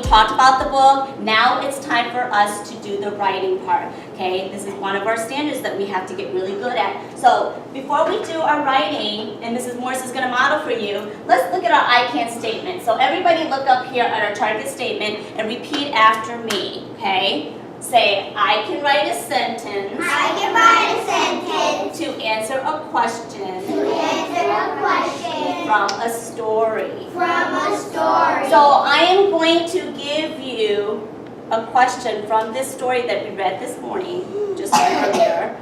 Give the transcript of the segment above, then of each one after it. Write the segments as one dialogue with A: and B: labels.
A: talked about the book. Now it's time for us to do the writing part. Okay, this is one of our standards that we have to get really good at. So before we do our writing, and Mrs. Morris is going to model for you, let's look at our I can statement. So everybody look up here at our target statement and repeat after me. Okay, say I can write a sentence.
B: I can write a sentence.
A: To answer a question.
B: To answer a question.
A: From a story.
B: From a story.
A: So I am going to give you a question from this story that we read this morning, just earlier,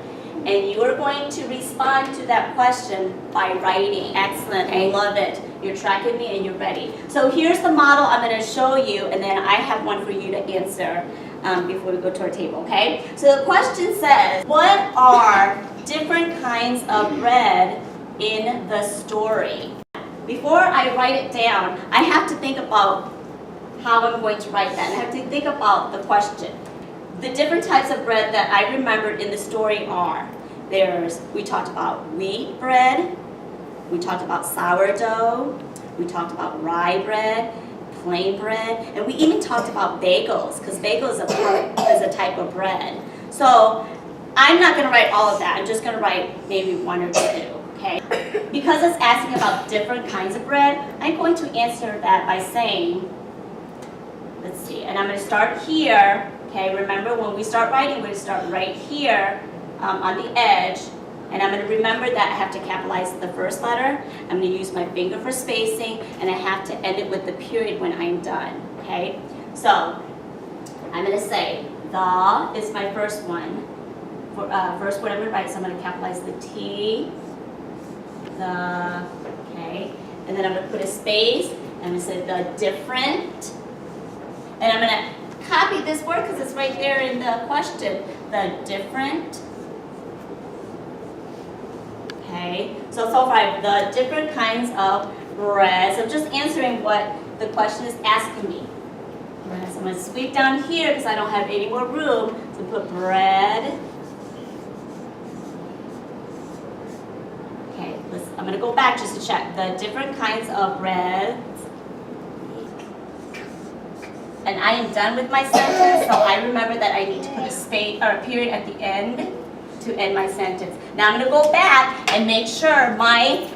A: and you are going to respond to that question by writing. Excellent, I love it. You're tracking me and you're ready. So here's the model I'm going to show you, and then I have one for you to answer before we go to our table, okay? So the question says, what are different kinds of bread in the story? Before I write it down, I have to think about how I'm going to write that. I have to think about the question. The different types of bread that I remembered in the story are, we talked about wheat bread, we talked about sourdough, we talked about rye bread, plain bread, and we even talked about bagels, because bagel is a type of bread. So I'm not going to write all of that. I'm just going to write maybe one or two. Okay. Because it's asking about different kinds of bread, I'm going to answer that by saying, let's see, and I'm going to start here. Okay, remember when we start writing, we're going to start right here on the edge, and I'm going to remember that I have to capitalize the first letter. I'm going to use my finger for spacing, and I have to end it with the period when I'm done. Okay, so I'm going to say the is my first one. First word I'm going to write, so I'm going to capitalize the T. Okay, and then I'm going to put a space, and I'm going to say the different, and I'm going to copy this word because it's right there in the question, the different. Okay, so far, the different kinds of bread. So I'm just answering what the question is asking me. So I'm going to sweep down here because I don't have any more room, so put bread. I'm going to go back just to check the different kinds of breads. And I am done with my sentence, so I remember that I need to put a space or a period at the end to end my sentence. Now I'm going to go back and make sure my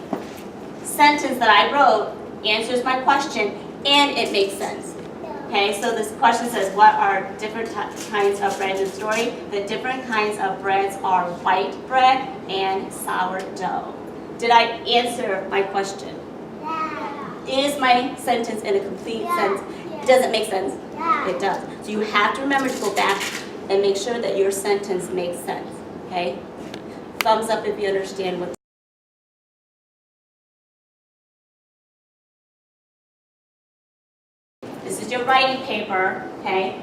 A: sentence that I wrote answers my question and it makes sense. Okay, so this question says, what are different kinds of bread in the story? The different kinds of breads are white bread and sourdough. Did I answer my question?
B: Yeah.
A: Is my sentence in a complete sense?
B: Yeah.
A: Does it make sense?
B: Yeah.
A: It does. So you have to remember to go back and make sure that your sentence makes sense. Okay? Thumbs up if you understand what. This is your writing paper, okay?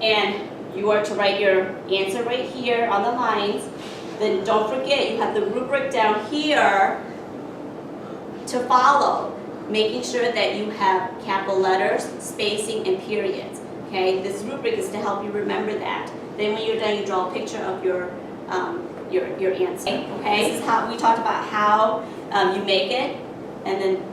A: And you are to write your answer right here on the lines. Then don't forget, you have the rubric down here to follow, making sure that you have capital letters, spacing, and periods. Okay, this rubric is to help you remember that. Then when you're done, you draw a picture of your answer. Okay, this is how we talked about how you make it, and then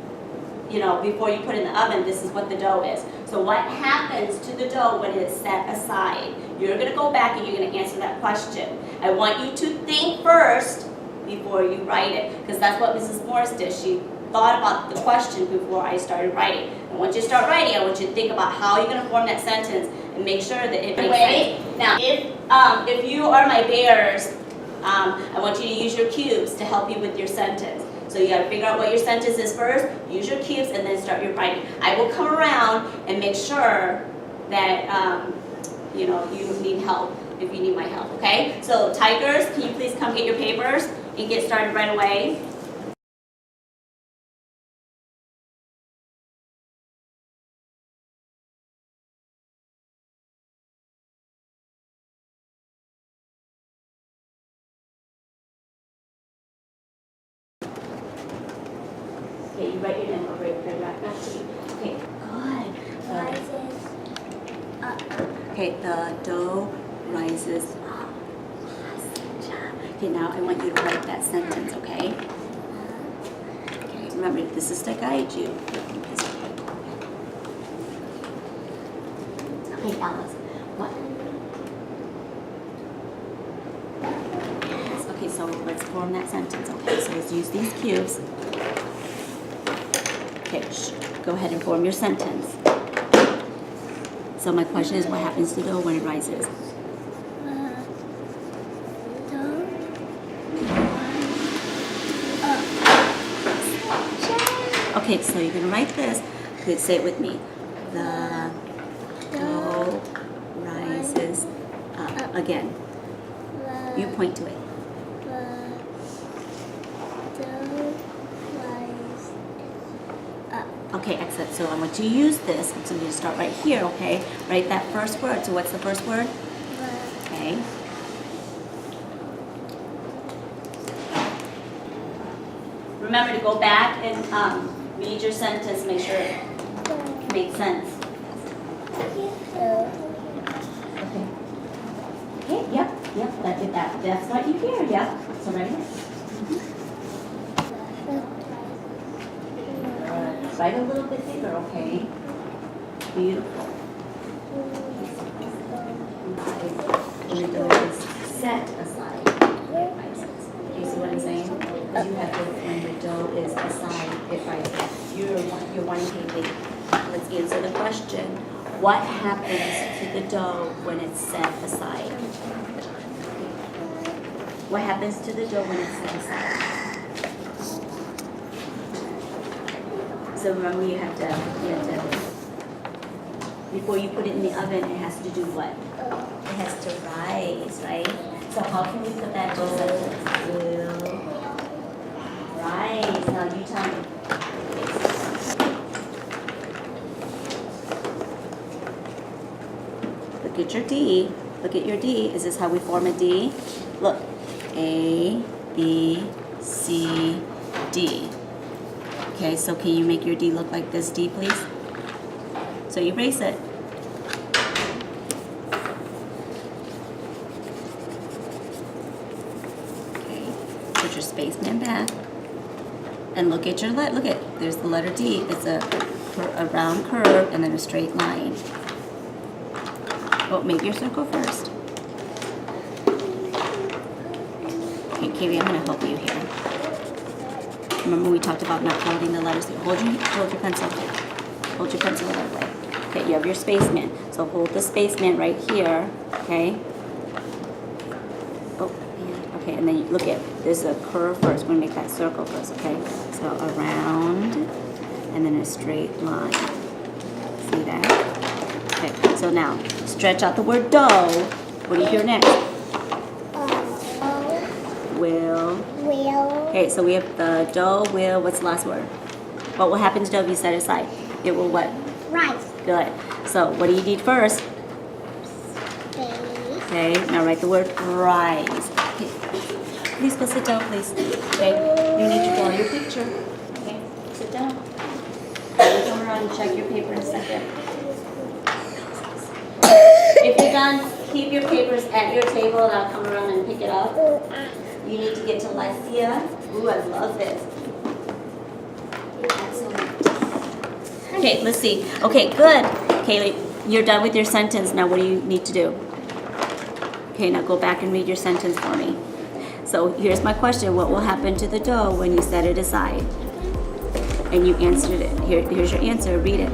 A: before you put it in the oven, this is what the dough is. So what happens to the dough when it's set aside? You're going to go back and you're going to answer that question. I want you to think first before you write it, because that's what Mrs. Morris did. She thought about the question before I started writing. And once you start writing, I want you to think about how you're going to form that sentence and make sure that it makes sense. Now, if you are my bears, I want you to use your cubes to help you with your sentence. So you got to figure out what your sentence is first, use your cubes, and then start your writing. I will come around and make sure that you need help if you need my help, okay? So tigers, can you please come get your papers and get started right away? Okay, you write your name over right back to you. Okay, good.
B: Rises up.
A: Okay, the dough rises up. Awesome job. Okay, now I want you to write that sentence, okay? Okay, remember, this is to guide you. Okay, Alice. What? Yes. Okay, so let's form that sentence. Okay, so let's use these cubes. Okay, go ahead and form your sentence. So my question is, what happens to dough when it rises? Okay, so you're gonna write this. Okay, say it with me. The dough rises up. Again, you point to it. Okay, excellent. So I want you to use this. So I'm going to start right here, okay? Write that first word. So what's the first word? Okay. Remember to go back and read your sentence. Make sure it makes sense. Okay. Okay, yep, that's what you hear, yep. So write it. Write a little bit bigger, okay? Beautiful. The dough is set aside. You see what I'm saying? You have to, when the dough is aside, it rises. You're wanting to let's answer the question. What happens to the dough when it's set aside? What happens to the dough when it's set aside? So remember, you have to, before you put it in the oven, it has to do what? It has to rise, right? So how can we put that dough will rise? Now you tell me. Look at your D. Look at your D. Is this how we form a D? Look. A, B, C, D. Okay, so can you make your D look like this D, please? So you erase it. Okay, put your spaceman back. And look at your look at, there's the letter D. It's a round curve and then a straight line. Oh, make your circle first. Okay, Katie, I'm gonna help you here. Remember we talked about not folding the letters. Hold your pencil. Hold your pencil the other way. Okay, you have your spaceman. So hold the spaceman right here, okay? Oh, and, okay, and then you look at, there's a curve first. We're gonna make that circle first, okay? So around, and then a straight line. See that? Okay, so now, stretch out the word dough. What do you hear next? Will. Okay, so we have the dough, will, what's the last word? What will happen to dough if you set it aside? It will what?
B: Rise.
A: Good. So what do you need first?
B: Space.
A: Okay, now write the word rise. Okay. Please go sit down, please. Okay, you need to draw your picture. Okay, sit down. I'll come around and check your paper in a second. If you're done, keep your papers at your table and I'll come around and pick it up. You need to get to Lycia. Ooh, I love this. Excellent. Okay, let's see. Okay, good. Kaylee, you're done with your sentence. Now what do you need to do? Okay, now go back and read your sentence for me. So here's my question. What will happen to the dough when you set it aside? And you answered it. Here's your answer. Read it.